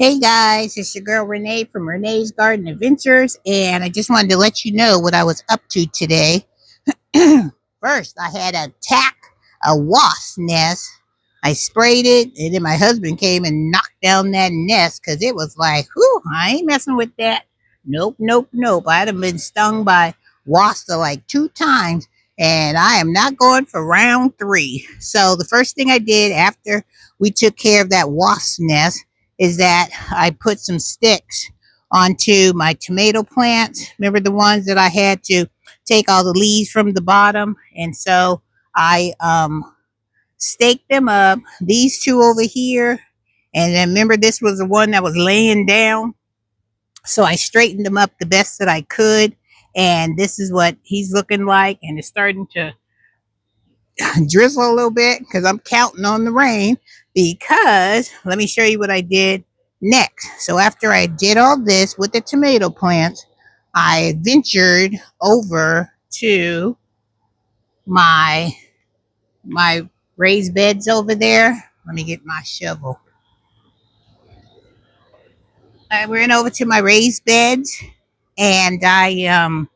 Hey guys, it's your girl Renee from Renee's Garden Adventures, and I just wanted to let you know what I was up to today. First, I had to attack a wasp nest. I sprayed it, and then my husband came and knocked down that nest because it was like, whew, I ain't messing with that. Nope, nope, nope. I'd have been stung by wasps like 2 times, and I am not going for round 3. So the first thing I did after we took care of that wasp nest is that I put some sticks onto my tomato plants. Remember the ones that I had to take all the leaves from the bottom? And so I staked them up. These two over here. And then remember, this was the one that was laying down. So I straightened them up the best that I could. And this is what he's looking like. And it's starting to drizzle a little bit because I'm counting on the rain, because let me show you what I did next. So after I did all this with the tomato plants, I ventured over to my my raised beds over there. Let me get my shovel. I went over to my raised beds, and I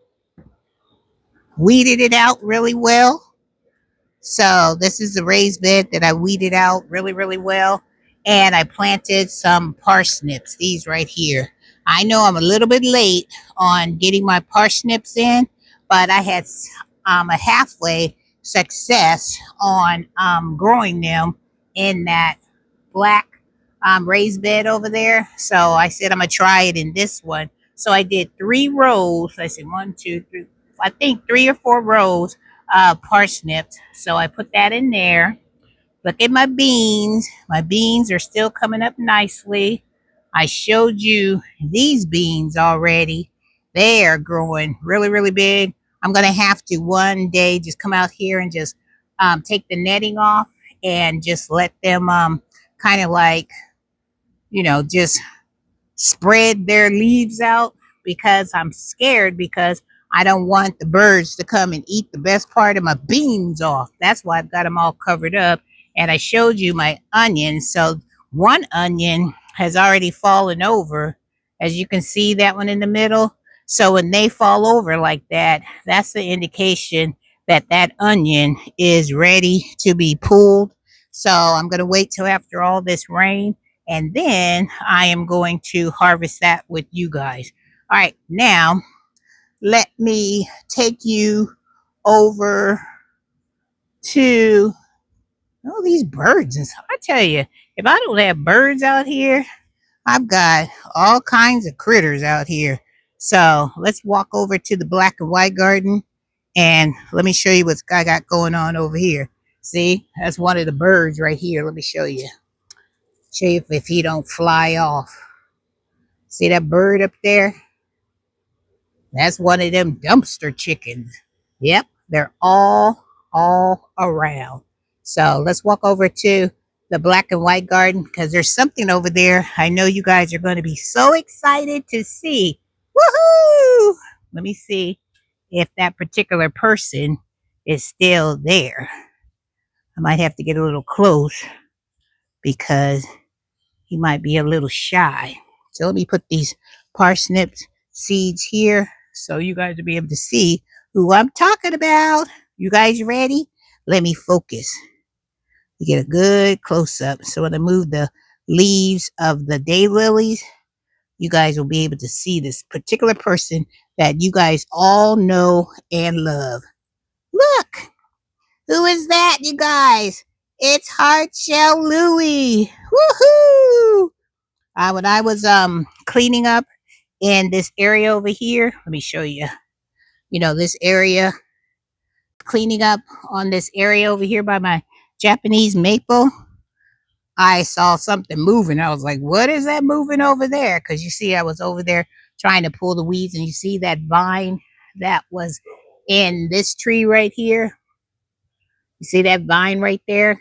weeded it out really well. So this is the raised bed that I weeded out really, really well. And I planted some parsnips, these right here. I know I'm a little bit late on getting my parsnips in, but I had a halfway success on growing them in that black raised bed over there. So I said I'm going to try it in this one. So I did 3 rows. I said 1, 2, 3, I think 3 or 4 rows parsnips. So I put that in there. Look at my beans. My beans are still coming up nicely. I showed you these beans already. They are growing really, really big. I'm going to have to one day just come out here and just take the netting off and just let them kind of like, just spread their leaves out, because I'm scared, because I don't want the birds to come and eat the best part of my beans off. That's why I've got them all covered up. And I showed you my onions. So one onion has already fallen over. As you can see, that one in the middle. So when they fall over like that, that's the indication that that onion is ready to be pulled. So I'm going to wait till after all this rain, and then I am going to harvest that with you guys. All right, now let me take you over to these birds. And so I tell you, if I don't have birds out here, I've got all kinds of critters out here. So let's walk over to the black and white garden, and let me show you what I got going on over here. See, that's one of the birds right here. Let me show you. Show you if he don't fly off. See that bird up there? That's one of them dumpster chickens. Yep, they're all around. So let's walk over to the black and white garden, because there's something over there I know you guys are going to be so excited to see. Woohoo! Let me see if that particular person is still there. I might have to get a little close because he might be a little shy. So let me put these parsnip seeds here so you guys will be able to see who I'm talking about. You guys ready? Let me focus. You get a good close up. So when I move the leaves of the daylilies, you guys will be able to see this particular person that you guys all know and love. Look, who is that, you guys? It's Hardshell Louie. Woohoo! When I was cleaning up in this area over here, let me show you. This area, cleaning up on this area over here by my Japanese maple, I saw something moving. I was like, what is that moving over there? Because you see, I was over there trying to pull the weeds, and you see that vine that was in this tree right here. You see that vine right there?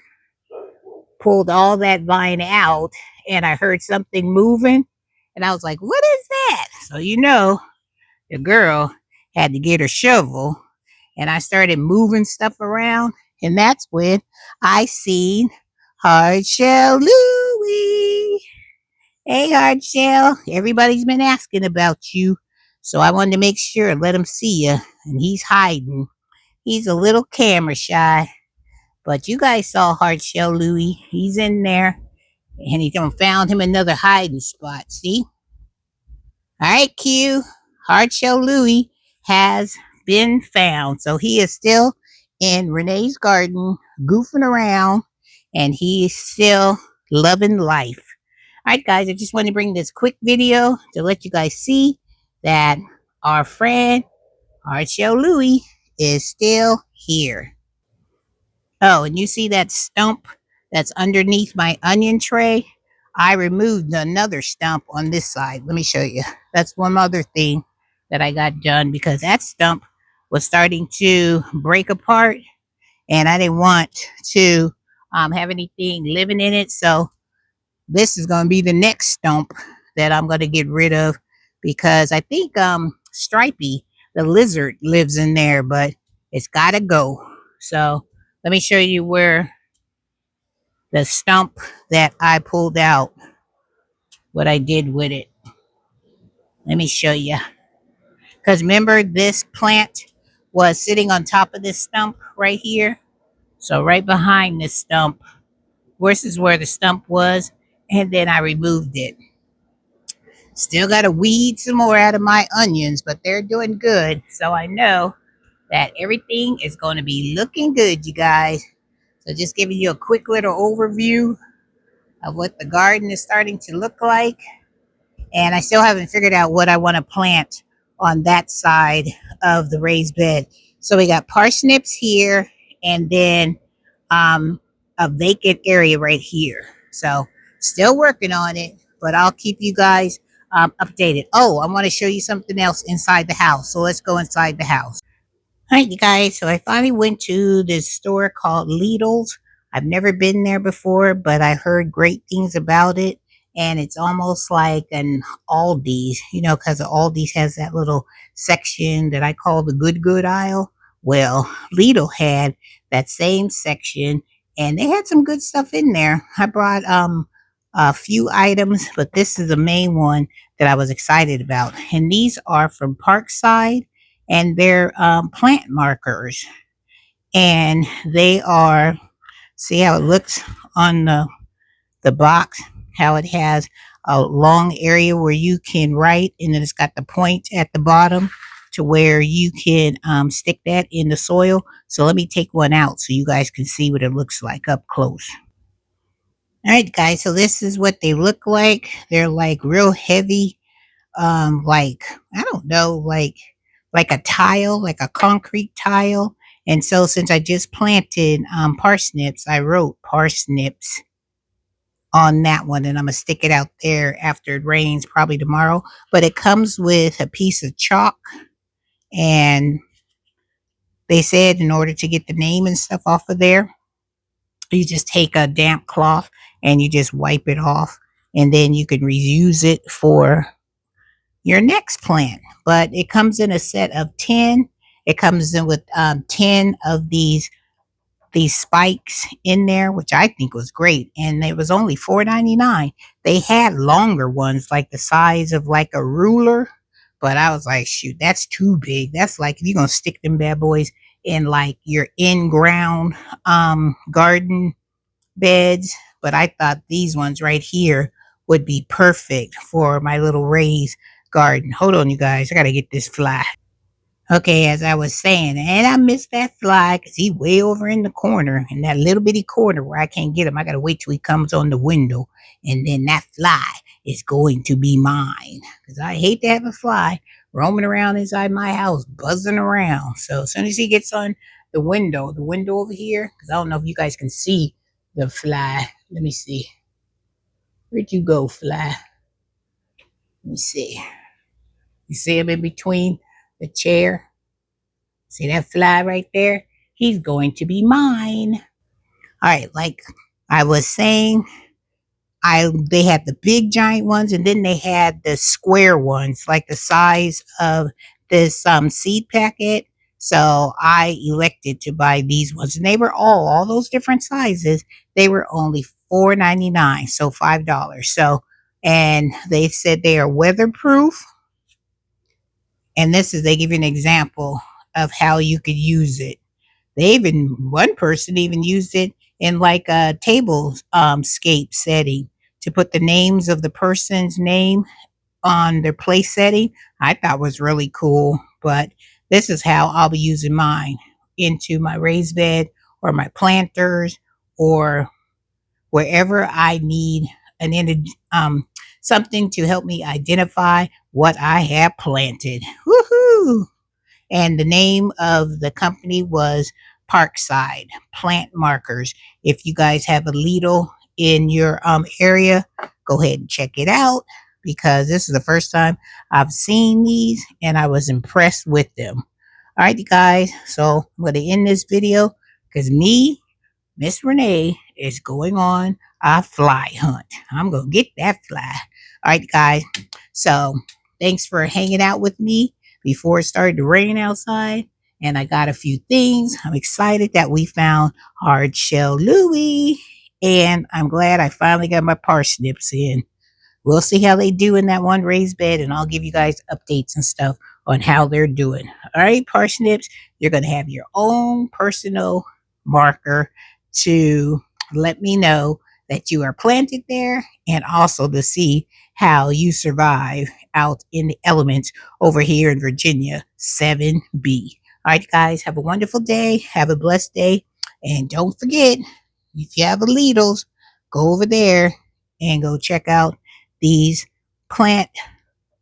Pulled all that vine out, and I heard something moving, and I was like, what is that? So the girl had to get her shovel, and I started moving stuff around, and that's when I seen Hardshell Louie. Hey, hard shell. Everybody's been asking about you. So I wanted to make sure, let him see you. And he's hiding. He's a little camera shy. But you guys saw hard shell Louie. He's in there. And he done found him another hiding spot. See? All right, Q. Hardshell Louie has been found. So he is still in Renee's garden, goofing around, and he is still loving life. All right, guys, I just want to bring this quick video to let you guys see that our friend Hardshell Louie is still here. Oh, and you see that stump that's underneath my onion tray? I removed another stump on this side. Let me show you. That's one other thing that I got done because that stump was starting to break apart and I didn't want to have anything living in it. So this is going to be the next stump that I'm going to get rid of because I think Stripey, the lizard, lives in there, but it's got to go. So let me show you where the stump that I pulled out, what I did with it. Let me show you. Because remember, this plant was sitting on top of this stump right here. So right behind this stump, this is where the stump was. And then I removed it. Still got to weed some more out of my onions, but they're doing good. So I know that everything is going to be looking good, you guys. So just giving you a quick little overview of what the garden is starting to look like. And I still haven't figured out what I want to plant on that side of the raised bed. So we got parsnips here and then a vacant area right here. So still working on it, but I'll keep you guys updated. Oh, I want to show you something else inside the house. So let's go inside the house. All right, you guys. So I finally went to this store called Lidl's. I've never been there before, but I heard great things about it. And it's almost like an Aldi's, because Aldi's has that little section that I call the good aisle. Well, Lidl had that same section, and they had some good stuff in there. I brought a few items, but this is the main one that I was excited about. And these are from Parkside and they're plant markers. And they are, see how it looks on the box, how it has a long area where you can write, and then it's got the point at the bottom to where you can stick that in the soil. So let me take one out so you guys can see what it looks like up close. All right, guys, so this is what they look like. They're like real heavy, like I don't know, like a tile, like a concrete tile. And so since I just planted parsnips, I wrote parsnips on that one, and I'm gonna stick it out there after it rains, probably tomorrow. But it comes with a piece of chalk, and they said in order to get the name and stuff off of there, you just take a damp cloth and you just wipe it off, and then you can reuse it for your next plant. But it comes in a set of 10. It comes in with 10 of these spikes in there, which I think was great. And it was only $4.99. They had longer ones, like the size of like a ruler. But I was like, shoot, that's too big. That's like if you're gonna stick them bad boys in like your in-ground garden beds. But I thought these ones right here would be perfect for my little raised garden. Hold on, you guys. I gotta get this fly. Okay, as I was saying, and I missed that fly because he's way over in the corner, in that little bitty corner where I can't get him. I gotta wait till he comes on the window, and then that fly is going to be mine. Because I hate to have a fly roaming around inside my house, buzzing around. So as soon as he gets on the window over here, because I don't know if you guys can see the fly. Let me see. Where'd you go, fly? Let me see. You see him in between the chair? See that fly right there? He's going to be mine. All right, like I was saying, they had the big giant ones, and then they had the square ones, like the size of this seed packet. So I elected to buy these ones, and they were all those different sizes. They were only $4.99, so $5. So and they said they are weatherproof. And they give you an example of how you could use it. One person even used it in like a table scape setting to put the names of the person's name on their place setting. I thought was really cool, but this is how I'll be using mine into my raised bed or my planters or wherever I need something to help me identify what I have planted. Woohoo! And the name of the company was Parkside Plant Markers. If you guys have a Lidl in your area, go ahead and check it out because this is the first time I've seen these and I was impressed with them. All right, you guys. So I'm going to end this video because Miss Renee, is going on a fly hunt. I'm going to get that fly. All right, guys. So thanks for hanging out with me before it started to rain outside. And I got a few things. I'm excited that we found hard shell Louie. And I'm glad I finally got my parsnips in. We'll see how they do in that one raised bed, and I'll give you guys updates and stuff on how they're doing. All right, parsnips, you're going to have your own personal marker to let me know that you are planted there and also to see how you survive out in the elements over here in Virginia 7B. All right, guys, have a wonderful day. Have a blessed day. And don't forget, if you have a Lidl's, go over there and go check out these plant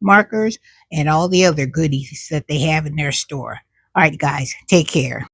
markers and all the other goodies that they have in their store. All right, guys, take care.